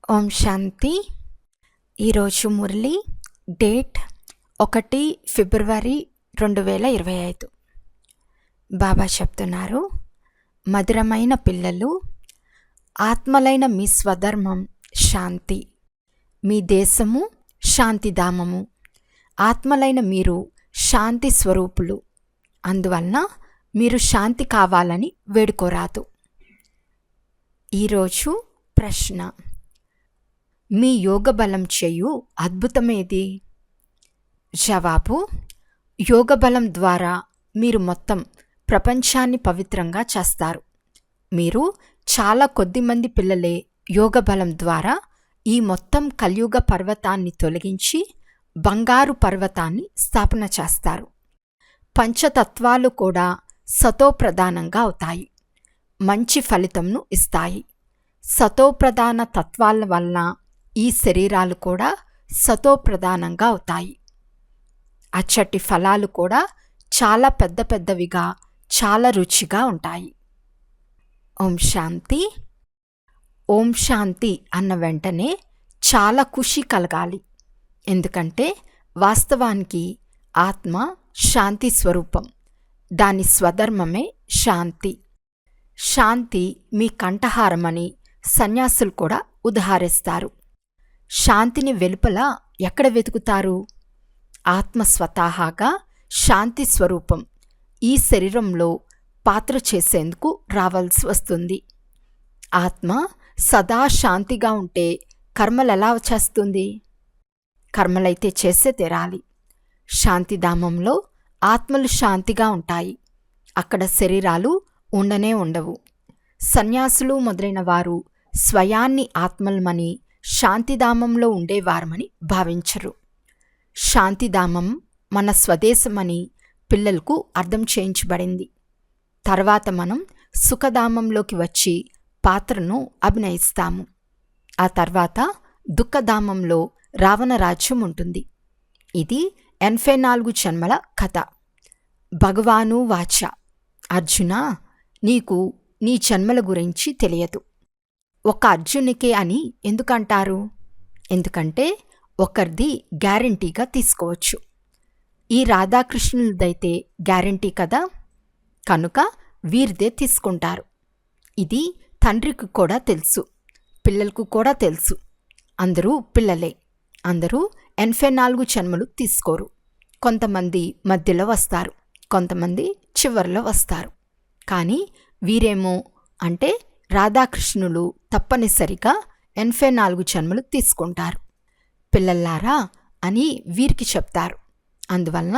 ఓం శాంతి. ఈరోజు మురళి డేట్ 1 ఫిబ్రవరి 2025. బాబా చెప్తున్నారు, మధురమైన పిల్లలు, ఆత్మలైన మీ స్వధర్మం శాంతి, మీ దేశము శాంతిధామము, ఆత్మలైన మీరు శాంతి స్వరూపులు. అందువలన మీరు శాంతి కావాలని వేడుకోరాదు. ఈరోజు ప్రశ్న: మీ యోగబలం చేయు అద్భుతమేది? జవాబు: యోగబలం ద్వారా మీరు మొత్తం ప్రపంచాన్ని పవిత్రంగా చేస్తారు. మీరు చాలా కొద్దిమంది పిల్లలే యోగబలం ద్వారా ఈ మొత్తం కలియుగ పర్వతాన్ని తొలగించి బంగారు పర్వతాన్ని స్థాపన చేస్తారు. పంచతత్వాలు కూడా సతోప్రధానంగా అవుతాయి, మంచి ఫలితంను ఇస్తాయి. సతోప్రధాన తత్వాల వలన ఈ శరీరాలు కూడా సతోప్రధానంగా అవుతాయి. అచ్చటి ఫలాలు కూడా చాలా పెద్ద పెద్దవిగా, చాలా రుచిగా ఉంటాయి. ఓం శాంతి. ఓం శాంతి అన్న వెంటనే చాలా ఖుషి కలగాలి. ఎందుకంటే వాస్తవానికి ఆత్మ శాంతి స్వరూపం. దాని స్వధర్మమే శాంతి. శాంతి మీ కంఠహారమని సన్యాసులు కూడా ఉదహరిస్తారు. శాంతిని వెలుపల ఎక్కడ వెతుకుతారు? ఆత్మ స్వతహాగా శాంతి స్వరూపం ఈ శరీరంలో పాత్ర చేసేందుకు రావాల్సి వస్తుంది. ఆత్మ సదా శాంతిగా ఉంటే కర్మలెలా చేస్తుంది? కర్మలైతే చేసే తీరాలి. శాంతిధామంలో ఆత్మలు శాంతిగా ఉంటాయి. అక్కడ శరీరాలు ఉండనే ఉండవు. సన్యాసులు మొదలైన వారు స్వయాన్ని ఆత్మలమని, శాంతిధామంలో ఉండేవారమని భావించరు. శాంతిధామం మన స్వదేశమని పిల్లలకు అర్థం చేయించబడింది. తర్వాత మనం సుఖధామంలోకి వచ్చి పాత్రను అభినయిస్తాము. ఆ తర్వాత దుఃఖధామంలో రావణ రాజ్యం ఉంటుంది. ఇది 84 జన్మల కథ. భగవాను వాచ: అర్జున, నీకు నీ జన్మల గురించి తెలియదు. ఒక అర్జునికే అని ఎందుకంటారు? ఎందుకంటే ఒకరిది గ్యారంటీగా తీసుకోవచ్చు. ఈ రాధాకృష్ణులదైతే గ్యారంటీ కదా, కనుక వీరిదే తీసుకుంటారు. ఇది తండ్రికి కూడా తెలుసు, పిల్లలకు కూడా తెలుసు. అందరూ పిల్లలే. అందరూ 84 జన్మలు తీసుకోరు. కొంతమంది మధ్యలో వస్తారు, కొంతమంది చివరిలో వస్తారు. కానీ వీరేమో అంటే రాధాకృష్ణులు తప్పనిసరిగా 84 జన్మలు తీసుకుంటారు. పిల్లల్లారా అని వీరికి చెప్తారు. అందువలన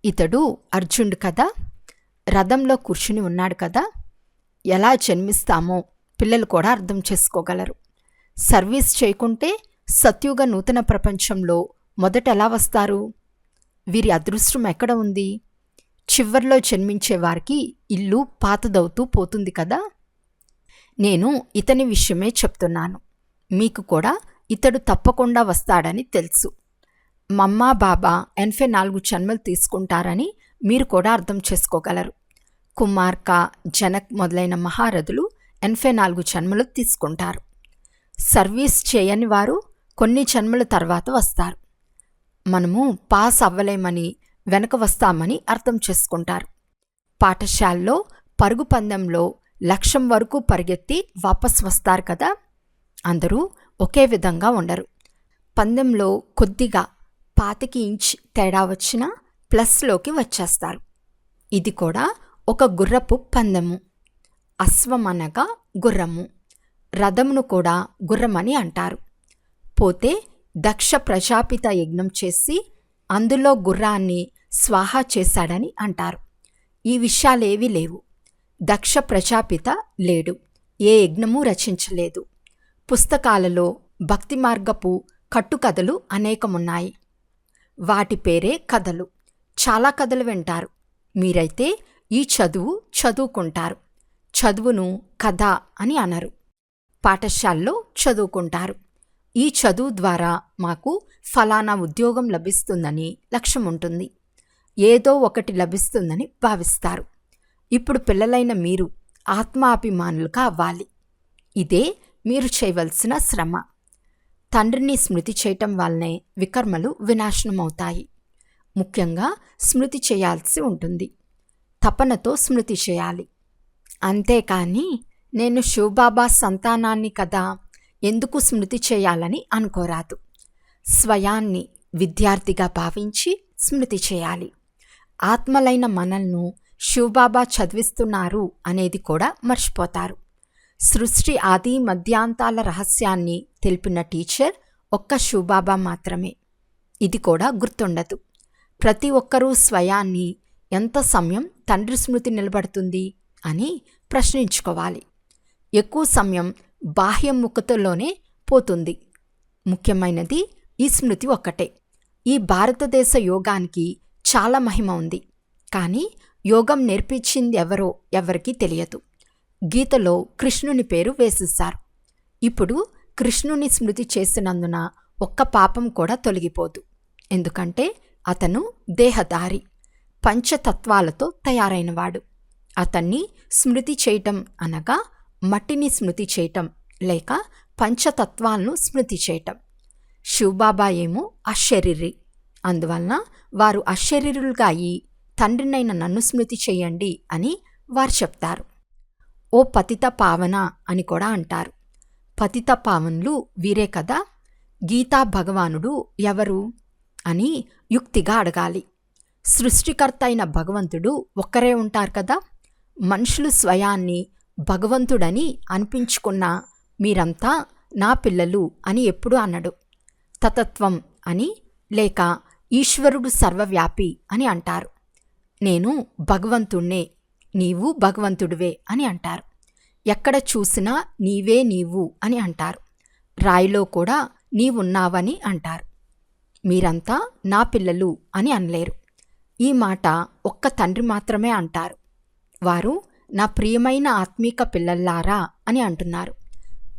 ఇతడు అర్జునుడు కదా, రథంలో కూర్చుని ఉన్నాడు కదా. ఎలా జన్మిస్తామో పిల్లలు కూడా అర్థం చేసుకోగలరు. సర్వీస్ చేయకుంటే సత్యుగ నూతన ప్రపంచంలో మొదట ఎలా వస్తారు? వీరి అదృష్టం ఎక్కడ ఉంది? చివర్లో జన్మించే వారికి ఇల్లు పాతదవుతూ పోతుంది కదా. నేను ఇతని విషయమే చెప్తున్నాను. మీకు కూడా ఇతడు తప్పకుండా వస్తాడని తెలుసు. మమ్మా బాబా 84 జన్మలు తీసుకుంటారని మీరు కూడా అర్థం చేసుకోగలరు. కుమార్క, జనక్ మొదలైన మహారథులు 84 జన్మలు తీసుకుంటారు. సర్వీస్ చేయని వారు కొన్ని జన్మల తర్వాత వస్తారు. మనము పాస్ అవ్వలేమని, వెనక వస్తామని అర్థం చేసుకుంటారు. పాఠశాలలో పరుగు పందెంలో లక్ష్యం వరకు పరిగెత్తి వాపస్ వస్తారు కదా. అందరూ ఒకే విధంగా ఉండరు. పందెంలో కొద్దిగా 25 ఇంచ్ తేడా వచ్చినా ప్లస్లోకి వచ్చేస్తారు. ఇది కూడా ఒక గుర్రపు పందెము. అశ్వం అనగా గుర్రము, రథమును కూడా గుర్రమని అంటారు. పోతే దక్ష ప్రజాపిత యజ్ఞం చేసి అందులో గుర్రాన్ని స్వాహా చేశాడని అంటారు. ఈ విషయాలేవీ లేవు. దక్ష ప్రజాపిత లేడు, ఏ యజ్ఞము రచించలేదు. పుస్తకాలలో భక్తి మార్గపు కట్టుకథలు అనేకమున్నాయి. వాటి పేరే కథలు. చాలా కథలు వింటారు. మీరైతే ఈ చదువు చదువుకుంటారు. చదువును కథ అని అనరు. పాఠశాలలో చదువుకుంటారు. ఈ చదువు ద్వారా మాకు ఫలానా ఉద్యోగం లభిస్తుందని లక్ష్యం ఉంటుంది. ఏదో ఒకటి లభిస్తుందని భావిస్తారు. ఇప్పుడు పిల్లలైన మీరు ఆత్మాభిమానులుగా అవ్వాలి. ఇదే మీరు చేయవలసిన శ్రమ. తండ్రిని స్మృతి చేయటం వల్లనే వికర్మలు వినాశనమవుతాయి. ముఖ్యంగా స్మృతి చేయాల్సి ఉంటుంది. తపనతో స్మృతి చేయాలి. అంతేకాని నేను శివబాబా సంతానాన్ని కదా, ఎందుకు స్మృతి చేయాలని అనుకోరాదు. స్వయాన్ని విద్యార్థిగా భావించి స్మృతి చేయాలి. ఆత్మలైన మనల్ని శివబాబా చదివిస్తున్నారు అనేది కూడా మర్చిపోతారు. సృష్టి ఆది మధ్యాంతాల రహస్యాన్ని తెలిపిన టీచర్ ఒక్క శివబాబా మాత్రమే. ఇది కూడా గుర్తుండదు. ప్రతి ఒక్కరూ స్వయాన్ని ఎంత సమయం తండ్రి స్మృతి నిలబడుతుంది అని ప్రశ్నించుకోవాలి. ఎక్కువ సమయం బాహ్యముఖతలోనే పోతుంది. ముఖ్యమైనది ఈ స్మృతి ఒక్కటే. ఈ భారతదేశ యోగానికి చాలా మహిమ ఉంది. కానీ యోగం నేర్పించింది ఎవరికీ తెలియదు. గీతలో కృష్ణుని పేరు వేసిస్తారు. ఇప్పుడు కృష్ణుని స్మృతి చేసినందున ఒక్క పాపం కూడా తొలగిపోదు. ఎందుకంటే అతను దేహధారి, పంచతత్వాలతో తయారైనవాడు. అతన్ని స్మృతి చేయటం అనగా మట్టిని స్మృతి చేయటం లేక పంచతత్వాలను స్మృతి చేయటం. శివబాబా ఏమో అశరీరి. అందువలన వారు అశరీరులుగా అయి తండ్రినైన నన్ను స్మృతి చేయండి అని వారు చెప్తారు. ఓ పతిత పావన అని కూడా అంటారు. పతిత పావనులు వీరే కదా. గీతా భగవానుడు ఎవరు అని యుక్తిగా అడగాలి. సృష్టికర్త అయిన భగవంతుడు ఒక్కరే ఉంటారు కదా. మనుషులు స్వయాన్ని భగవంతుడని అనిపించుకున్న మీరంతా నా పిల్లలు అని ఎప్పుడూ అనడు. తతత్వం అని లేక ఈశ్వరుడు సర్వవ్యాపి అని అంటారు. నేను భగవంతుణ్ణే, నీవు భగవంతుడివే అని అంటారు. ఎక్కడ చూసినా నీవే నీవు అని అంటారు. రాయిలో కూడా నీవున్నావని అంటారు. మీరంతా నా పిల్లలు అని అనలేరు. ఈ మాట ఒక్క తండ్రి మాత్రమే అంటారు. వారు నా ప్రియమైన ఆత్మీక పిల్లల్లారా అని అంటున్నారు.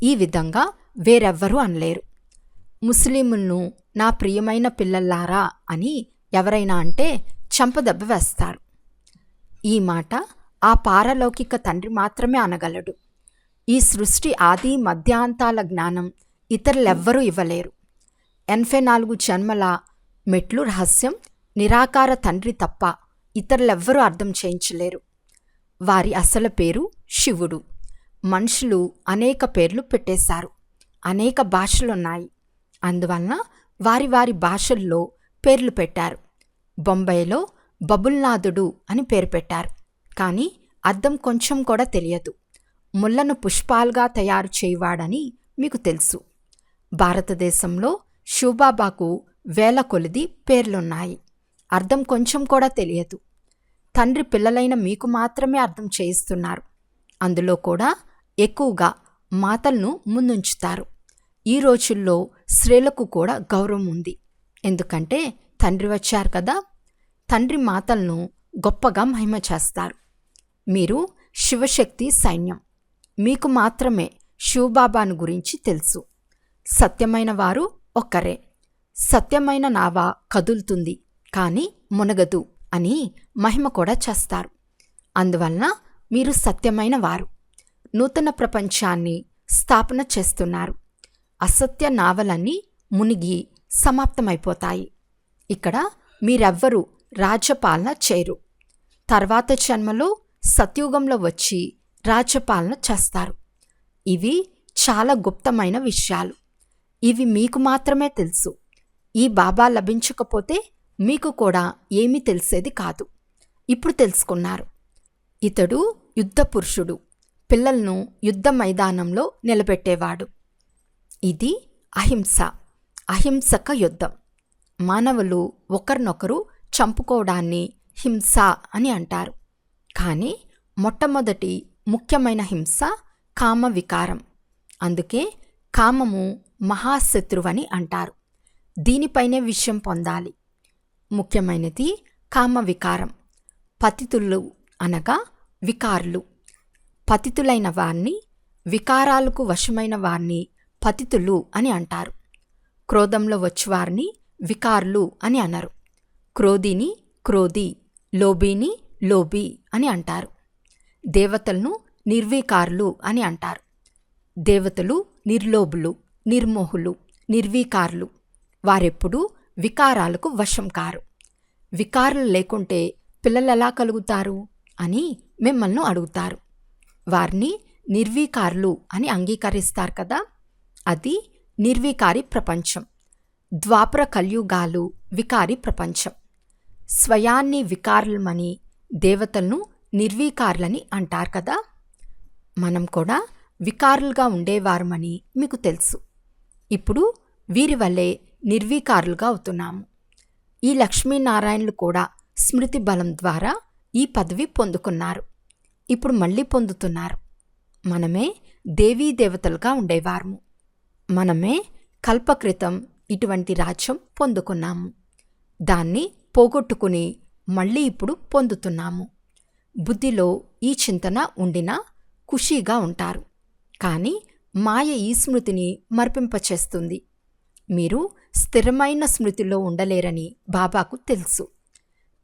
ఈ విధంగా వేరెవ్వరూ అనలేరు. ముస్లింలను నా ప్రియమైన పిల్లల్లారా అని ఎవరైనా అంటే చంపదెబ్బ వేస్తారు. ఈ మాట ఆ పారలౌకిక తండ్రి మాత్రమే అనగలడు. ఈ సృష్టి ఆది మధ్యాంతాల జ్ఞానం ఇతరులెవ్వరూ ఇవ్వలేరు. 84 జన్మల మెట్లు రహస్యం నిరాకార తండ్రి తప్ప ఇతరులెవ్వరూ అర్థం చేయించలేరు. వారి అసలు పేరు శివుడు. మనుషులు అనేక పేర్లు పెట్టేశారు. అనేక భాషలున్నాయి. అందువలన వారి వారి భాషల్లో పేర్లు పెట్టారు. బొంబాయిలో బబుల్నాథుడు అని పేరు పెట్టారు. కానీ అర్థం కొంచెం కూడా తెలియదు. ముళ్లను పుష్పాలుగా తయారు చేయవాడని మీకు తెలుసు. భారతదేశంలో శివబాబాకు వేల కొలిది పేర్లున్నాయి. అర్థం కొంచెం కూడా తెలియదు. తండ్రి పిల్లలైన మీకు మాత్రమే అర్థం చేయిస్తున్నారు. అందులో కూడా ఎక్కువగా మాతలను ముందుంచుతారు. ఈ రోజుల్లో స్త్రీలకు కూడా గౌరవం ఉంది. ఎందుకంటే తండ్రి వచ్చారు కదా. తండ్రి మాతలను గొప్పగా మహిమ చేస్తారు. మీరు శివశక్తి సైన్యం. మీకు మాత్రమే శివబాబాను గురించి తెలుసు. సత్యమైన వారు ఒక్కరే. సత్యమైన నావ కదులుతుంది కానీ మునగదు అని మహిమ కూడా చేస్తారు. అందువలన మీరు సత్యమైన వారు. నూతన ప్రపంచాన్ని స్థాపన చేస్తున్నారు. అసత్య నావలన్నీ మునిగి సమాప్తమైపోతాయి. ఇక్కడ మీరెవ్వరూ రాజ్యపాలన చేయరు. తర్వాత జన్మలో సత్యుగంలో వచ్చి రాజ్యపాలన చేస్తారు. ఇవి చాలా గుప్తమైన విషయాలు. ఇవి మీకు మాత్రమే తెలుసు. ఈ బాబా లభించకపోతే మీకు కూడా ఏమీ తెలిసేది కాదు. ఇప్పుడు తెలుసుకున్నారు. ఇతడు యుద్ధ పురుషుడు. పిల్లలను యుద్ధ మైదానంలో నిలబెట్టేవాడు. ఇది అహింస, అహింసక యుద్ధం. మానవులు ఒకరినొకరు చంపుకోవడాన్ని హింస అని అంటారు. కానీ మొట్టమొదటి ముఖ్యమైన హింస కామ వికారం. అందుకే కామము మహాశత్రువని అంటారు. దీనిపైనే విషయం పొందాలి. ముఖ్యమైనది కామ వికారం. పతితులు అనగా వికారులు. పతితులైన వారిని, వికారాలకు వశమైన వారిని పతితులు అని అంటారు. క్రోధంలో వచ్చేవారిని వికారులు అని అనరు. క్రోధిని క్రోధి, లోబీని లోబీ అని అంటారు. దేవతలను నిర్వికారులు అని అంటారు. దేవతలు నిర్లోభులు, నిర్మోహులు, నిర్వీకారులు. వారెప్పుడూ వికారాలకు వశం కారు. వికారాలు లేకుంటే పిల్లలెలా కలుగుతారు అని మిమ్మల్ని అడుగుతారు. వారిని నిర్వీకారులు అని అంగీకరిస్తారు కదా. అది నిర్వీకారి ప్రపంచం. ద్వాపర కలియుగాలు వికారి ప్రపంచం. స్వయాన్ని వికారులమని, దేవతలను నిర్వీకారులని అంటారు కదా. మనం కూడా వికారులుగా ఉండేవారమని మీకు తెలుసు. ఇప్పుడు వీరి వల్లే నిర్వీకారులుగా అవుతున్నాము. ఈ లక్ష్మీనారాయణులు కూడా స్మృతి బలం ద్వారా ఈ పదవి పొందుకున్నారు. ఇప్పుడు మళ్ళీ పొందుతున్నారు. మనమే దేవీ దేవతలుగా ఉండేవారము. మనమే కల్పక్రితం ఇటువంటి రాజ్యం పొందుకున్నాము. దాన్ని పోగొట్టుకుని మళ్ళీ ఇప్పుడు పొందుతున్నాము. బుద్ధిలో ఈ చింతన ఉండినా ఖుషీగా ఉంటారు. కానీ మాయ ఈ స్మృతిని మర్పింపచేస్తుంది. మీరు స్థిరమైన స్మృతిలో ఉండలేరని బాబాకు తెలుసు.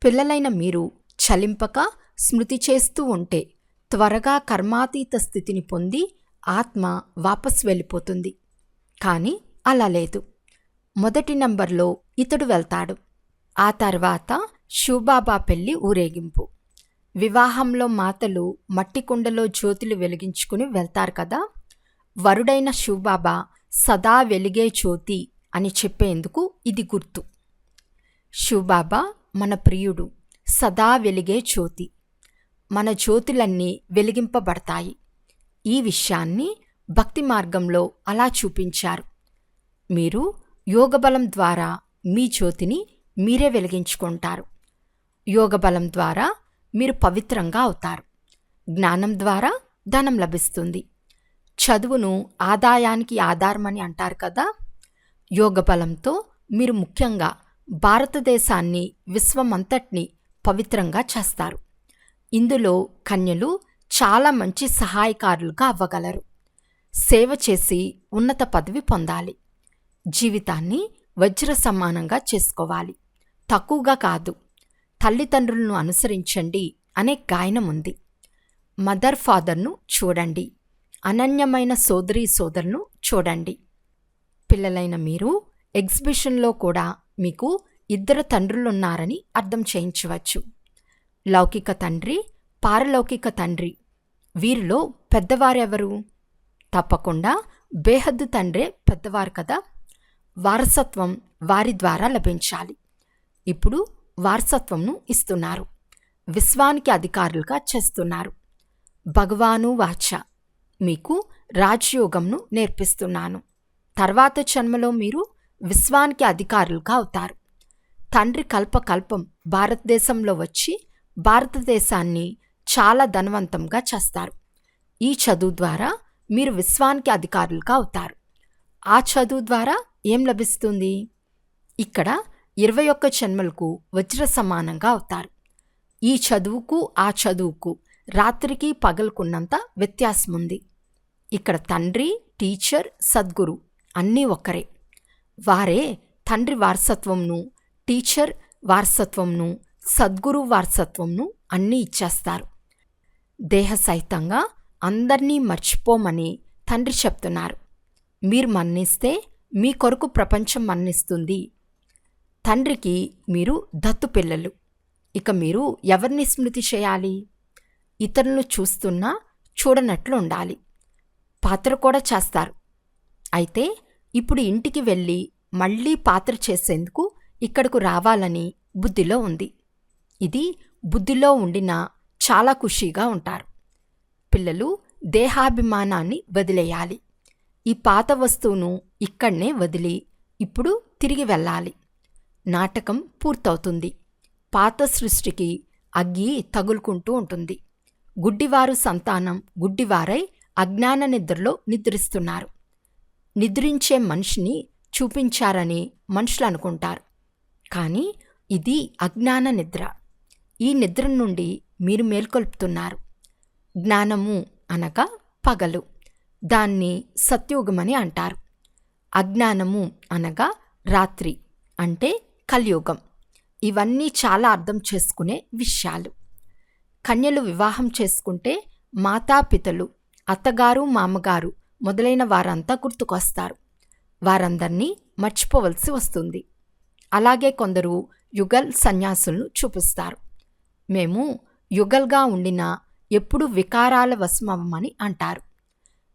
పిల్లలైన మీరు చలింపక స్మృతి చేస్తూ ఉంటే త్వరగా కర్మాతీత స్థితిని పొంది ఆత్మ వాపస్ వెళ్ళిపోతుంది. కానీ అలా లేదు. మొదటి నంబర్లో ఇతడు వెళ్తాడు. ఆ తర్వాత శివబాబా పెళ్లి ఊరేగింపు. వివాహంలో మాతలు మట్టి కుండలో జ్యోతులు వెలిగించుకుని వెళ్తారు కదా. వరుడైన శివబాబా సదా వెలిగే జ్యోతి అని చెప్పేందుకు ఇది గుర్తు. శివబాబా మన ప్రియుడు, సదా వెలిగే జ్యోతి. మన జ్యోతులన్నీ వెలిగింపబడతాయి. ఈ విషయాన్ని భక్తి మార్గంలో అలా చూపించారు. మీరు యోగబలం ద్వారా మీ జ్యోతిని మీరే వెలిగించుకుంటారు. యోగబలం ద్వారా మీరు పవిత్రంగా అవుతారు. జ్ఞానం ద్వారా ధనం లభిస్తుంది. చదువును ఆదాయానికి ఆధారమని అంటారు కదా. యోగబలంతో మీరు ముఖ్యంగా భారతదేశాన్ని, విశ్వమంతటిని పవిత్రంగా చేస్తారు. ఇందులో కన్యలు చాలా మంచి సహాయకారులుగా అవ్వగలరు. సేవ చేసి ఉన్నత పదవి పొందాలి. జీవితాన్ని వజ్ర సమానంగా చేసుకోవాలి. తక్కువగా కాదు. తల్లిదండ్రులను అనుసరించండి అనే గాయనం ఉంది. మదర్ ఫాదర్ను చూడండి. అనన్యమైన సోదరీ సోదరులను చూడండి. పిల్లలైన మీరు ఎగ్జిబిషన్లో కూడా మీకు 2 తండ్రులున్నారని అర్థం చేయించవచ్చు. లౌకిక తండ్రి, పారలౌకిక తండ్రి. వీరిలో పెద్దవారెవరు? తప్పకుండా బేహద్దు తండ్రే పెద్దవారు కదా. వారసత్వం వారి ద్వారా లభించాలి. ఇప్పుడు వారసత్వంను ఇస్తున్నారు. విశ్వానికి అధికారులుగా చేస్తున్నారు. భగవాను వాచ, మీకు రాజయోగంను నేర్పిస్తున్నాను. తర్వాత జన్మలో మీరు విశ్వానికి అధికారులుగా అవుతారు. తండ్రి కల్పకల్పం భారతదేశంలో వచ్చి భారతదేశాన్ని చాలా ధనవంతంగా చేస్తారు. ఈ చదువు ద్వారా మీరు విశ్వానికి అధికారులుగా అవుతారు. ఆ చదువు ద్వారా ఏం లభిస్తుంది? ఇక్కడ 21 జన్మలకు వజ్ర సమానంగా అవుతారు. ఈ చదువుకు ఆ చదువుకు రాత్రికి పగలుకున్నంత వ్యత్యాసం ఉంది. ఇక్కడ తండ్రి, టీచర్, సద్గురు అన్నీ ఒక్కరే. వారే తండ్రి వారసత్వంను, టీచర్ వారసత్వంను, సద్గురు వారసత్వంను అన్నీ ఇచ్చేస్తారు. దేహ సహితంగా అందర్నీ మర్చిపోమని తండ్రి చెప్తున్నారు. మీరు మన్నిస్తే మీ కొరకు ప్రపంచం మన్నిస్తుంది. తండ్రికి మీరు దత్తు పిల్లలు. ఇక మీరు ఎవరిని స్మృతి చేయాలి? ఇతరులను చూస్తున్నా చూడనట్లు ఉండాలి. పాత్ర కూడా చేస్తారు. అయితే ఇప్పుడు ఇంటికి వెళ్ళి మళ్ళీ పాత్ర చేసేందుకు ఇక్కడకు రావాలని బుద్ధిలో ఉంది. ఇది బుద్ధిలో ఉండినా చాలా ఖుషీగా ఉంటారు. పిల్లలు దేహాభిమానాన్ని వదిలేయాలి. ఈ పాత వస్తువును ఇక్కడనే వదిలి ఇప్పుడు తిరిగి వెళ్ళాలి. నాటకం పూర్తవుతుంది. పాత సృష్టికి అగ్గి తగులుకుంటూ ఉంటుంది. గుడ్డివారు సంతానం గుడ్డివారై అజ్ఞాన నిద్రలో నిద్రిస్తున్నారు. నిద్రించే మనిషిని చూపించారని మనుషులు అనుకుంటారు. కానీ ఇది అజ్ఞాన నిద్ర. ఈ నిద్ర నుండి మీరు మేల్కొల్పుతున్నారు. జ్ఞానము అనగా పగలు. దాన్ని సత్యుగమని అంటారు. అజ్ఞానము అనగా రాత్రి, అంటే కలియుగం. ఇవన్నీ చాలా అర్థం చేసుకునే విషయాలు. కన్యలు వివాహం చేసుకుంటే మాతాపితలు, అత్తగారు, మామగారు మొదలైన వారంతా గుర్తుకొస్తారు. వారందర్నీ మర్చిపోవలసి వస్తుంది. అలాగే కొందరు యుగల్ సన్యాసులను చూపిస్తారు. మేము యుగల్గా ఉండినా ఎప్పుడూ వికారాల వశమవ్వమని అంటారు.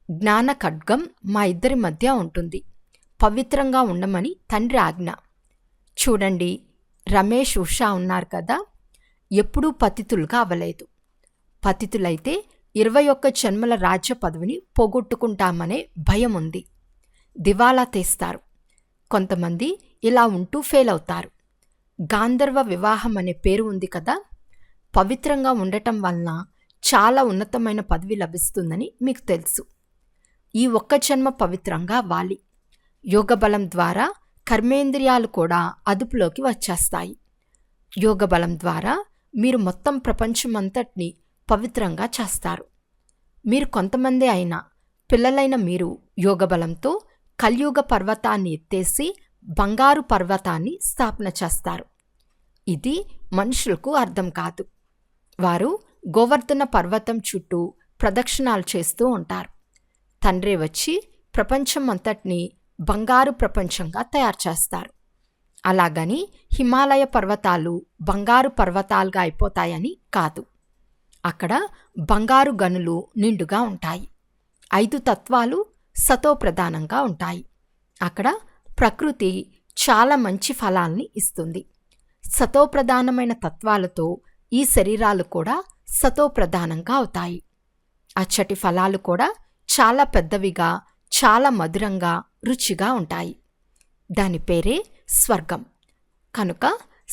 జ్ఞాన ఖడ్గం మా ఇద్దరి మధ్య ఉంటుంది. పవిత్రంగా ఉండమని తండ్రి ఆజ్ఞ. చూడండి, రమేష్, ఉషా ఉన్నారు కదా, ఎప్పుడూ పతితులుగా అవ్వలేదు. పతితులైతే 21 జన్మల రాజ్య పదవిని పోగొట్టుకుంటామనే భయం ఉంది. దివాలా తీస్తారు. కొంతమంది ఇలా ఉంటూ ఫెయిల్ అవుతారు. గాంధర్వ వివాహం అనే పేరు ఉంది కదా, పవిత్రంగా ఉండటం వలన చాలా ఉన్నతమైన పదవి లభిస్తుందని మీకు తెలుసు. ఈ ఒక్క జన్మ పవిత్రంగా అవ్వాలి. యోగబలం ద్వారా కర్మేంద్రియాలు కూడా అదుపులోకి వచ్చేస్తాయి. యోగబలం ద్వారా మీరు మొత్తం ప్రపంచమంతటిని పవిత్రంగా చేస్తారు. మీరు కొంతమందే అయినా, పిల్లలైన మీరు యోగబలంతో కలియుగ పర్వతాన్ని ఎత్తేసి బంగారు పర్వతాన్ని స్థాపన చేస్తారు. ఇది మనుషులకు అర్థం కాదు. వారు గోవర్ధన పర్వతం చుట్టూ ప్రదక్షిణాలు చేస్తూ ఉంటారు. తండ్రి వచ్చి ప్రపంచం అంతటినీ బంగారు ప్రపంచంగా తయారు చేస్తారు. అలాగని హిమాలయ పర్వతాలు బంగారు పర్వతాలుగా అయిపోతాయని కాదు. అక్కడ బంగారు గనులు నిండుగా ఉంటాయి. 5 తత్వాలు సతోప్రధానంగా ఉంటాయి. అక్కడ ప్రకృతి చాలా మంచి ఫలాల్ని ఇస్తుంది. సతోప్రధానమైన తత్వాలతో ఈ శరీరాలు కూడా సతోప్రధానంగా అవుతాయి. అచ్చటి ఫలాలు కూడా చాలా పెద్దవిగా, చాలా మధురంగా, రుచిగా ఉంటాయి. దాని పేరే స్వర్గం. కనుక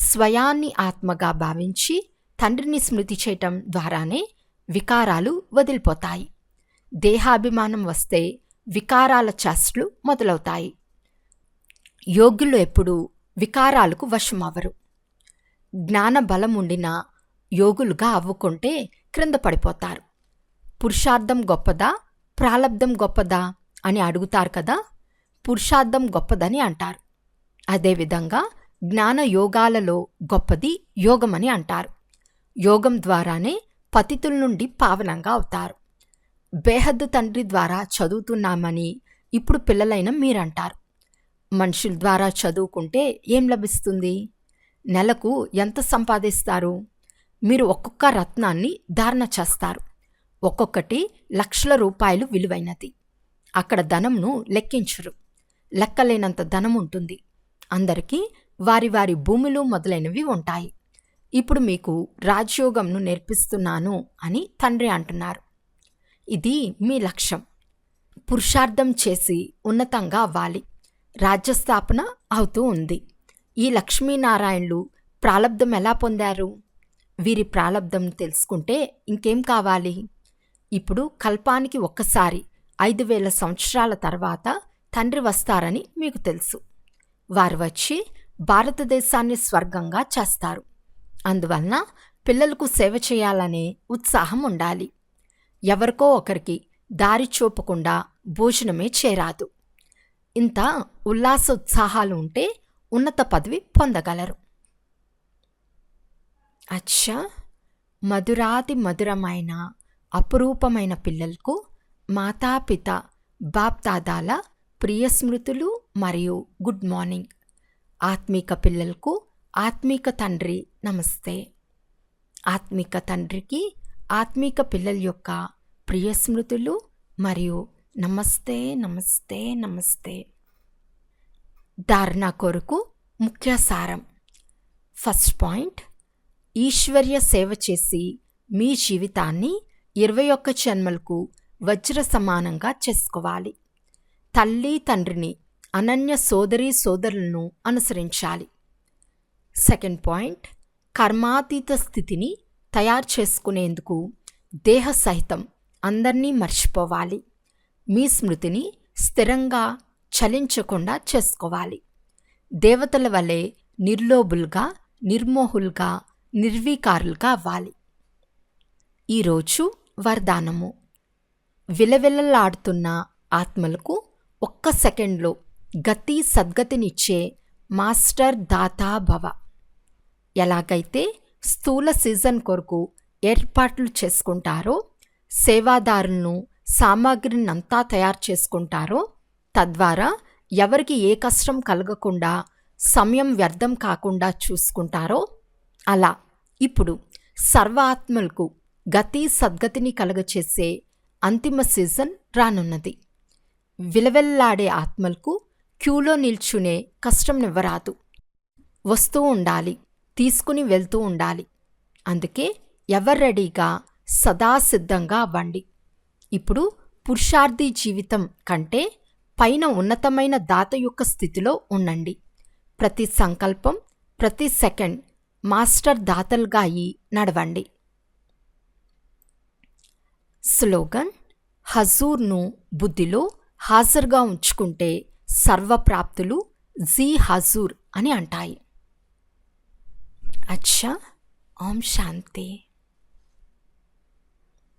స్వయాన్ని ఆత్మగా భావించి తండ్రిని స్మృతి చేయటం ద్వారానే వికారాలు వదిలిపోతాయి. దేహాభిమానం వస్తే వికారాల చేష్టలు మొదలవుతాయి. యోగ్యులు ఎప్పుడూ వికారాలకు వశమవ్వరు. జ్ఞాన బలం ఉండినా యోగులుగా అవ్వుకుంటే క్రింద పడిపోతారు. పురుషార్థం గొప్పదా, ప్రాలబ్ధం గొప్పదా అని అడుగుతారు కదా. పురుషార్థం గొప్పదని అంటారు. అదేవిధంగా జ్ఞాన యోగాలలో గొప్పది యోగమని అంటారు. యోగం ద్వారానే పతితుల నుండి పావనంగా అవుతారు. బేహద్దు తండ్రి ద్వారా చదువుతున్నామని ఇప్పుడు పిల్లలైన మీరంటారు. మనుషుల ద్వారా చదువుకుంటే ఏం లభిస్తుంది? నెలకు ఎంత సంపాదిస్తారు? మీరు ఒక్కొక్క రత్నాన్ని ధారణ చేస్తారు. ఒక్కొక్కటి లక్షల రూపాయలు విలువైనది. అక్కడ ధనంను లెక్కించరు. లెక్కలేనంత ధనం ఉంటుంది. అందరికీ వారి వారి భూములు మొదలైనవి ఉంటాయి. ఇప్పుడు మీకు రాజయోగంను నేర్పిస్తున్నాను అని తండ్రి అంటున్నారు. ఇది మీ లక్ష్యం. పురుషార్థం చేసి ఉన్నతంగా అవ్వాలి. రాజ్యస్థాపన అవుతూ ఉంది. ఈ లక్ష్మీనారాయణులు ప్రాలబ్ధం ఎలా పొందారు? వీరి ప్రాలబ్ధం తెలుసుకుంటే ఇంకేం కావాలి? ఇప్పుడు కల్పానికి ఒక్కసారి 5000 సంవత్సరాల తర్వాత తండ్రి వస్తారని మీకు తెలుసు. వారు వచ్చి భారతదేశాన్ని స్వర్గంగా చేస్తారు. అందువలన పిల్లలకు సేవ చేయాలనే ఉత్సాహం ఉండాలి. ఎవరికో ఒకరికి దారి చూపకుండా భోజనమే చేరాదు. ఇంత ఉల్లాస ఉత్సాహాలు ఉంటే ఉన్నత పదవి పొందగలరు. అచ్చా, మధురాతి మధురమైన అపురూపమైన పిల్లలకు మాతాపిత బాప్దాదాల ప్రియ స్మృతులు మరియు గుడ్ మార్నింగ్. ఆత్మీక పిల్లలకు ఆత్మీక తండ్రి నమస్తే. ఆత్మీక తండ్రికి ఆత్మీక పిల్లల యొక్క ప్రియ స్మృతులు మరియు నమస్తే నమస్తే నమస్తే. ధారణ కొరకు ముఖ్య సారం. ఫస్ట్ పాయింట్, ఈశ్వర్య సేవ చేసి మీ జీవితాన్ని 21 జన్మలకు వజ్ర సమానంగా చేసుకోవాలి. తల్లి తండ్రిని, అనన్య సోదరీ సోదరులను అనుసరించాలి. సెకండ్ పాయింట్, కర్మాతీత స్థితిని తయారు చేసుకునేందుకు దేహ సహితం అందర్నీ మర్చిపోవాలి. మీ స్మృతిని స్థిరంగా చలించకుండా చేసుకోవాలి. దేవతల వలె నిర్లోభులుగా, నిర్మోహులుగా, నిర్వీకారులుగా అవ్వాలి. ఈరోజు వరదానము. విలవిలలాడుతున్న ఆత్మలకు 1 సెకండ్లో గతి సద్గతినిచ్చే మాస్టర్ దాతా భవ. ఎలాగైతే స్థూల సీజన్ కొరకు ఏర్పాట్లు చేసుకుంటారో, సేవాదారులను, సామాగ్రినంతా తయారు చేసుకుంటారో, తద్వారా ఎవరికి ఏ కష్టం కలగకుండా సమయం వ్యర్థం కాకుండా చూసుకుంటారో అలా ఇప్పుడు సర్వ ఆత్మలకు గతి సద్గతిని కలుగచేసే అంతిమ సీజన్ రానున్నది. విలవెల్లాడే ఆత్మలకు క్యూలో నిల్చునే కష్టంనివ్వరాదు. వస్తూ ఉండాలి, తీసుకుని వెళ్తూ ఉండాలి. అందుకే ఎవరు రెడీగా సదా సిద్ధంగా అవ్వండి. ఇప్పుడు పురుషార్థి జీవితం కంటే పైన ఉన్నతమైన దాత యొక్క స్థితిలో ఉండండి. ప్రతి సంకల్పం, ప్రతి సెకండ్ మాస్టర్ దాతలుగా అయి నడవండి. స్లోగన్: హజూర్ను బుద్ధిలో హాజరుగా ఉంచుకుంటే సర్వప్రాప్తులు జీ హజూర్ అని అంటాయి. అచ్చా, ఓం శాంతి.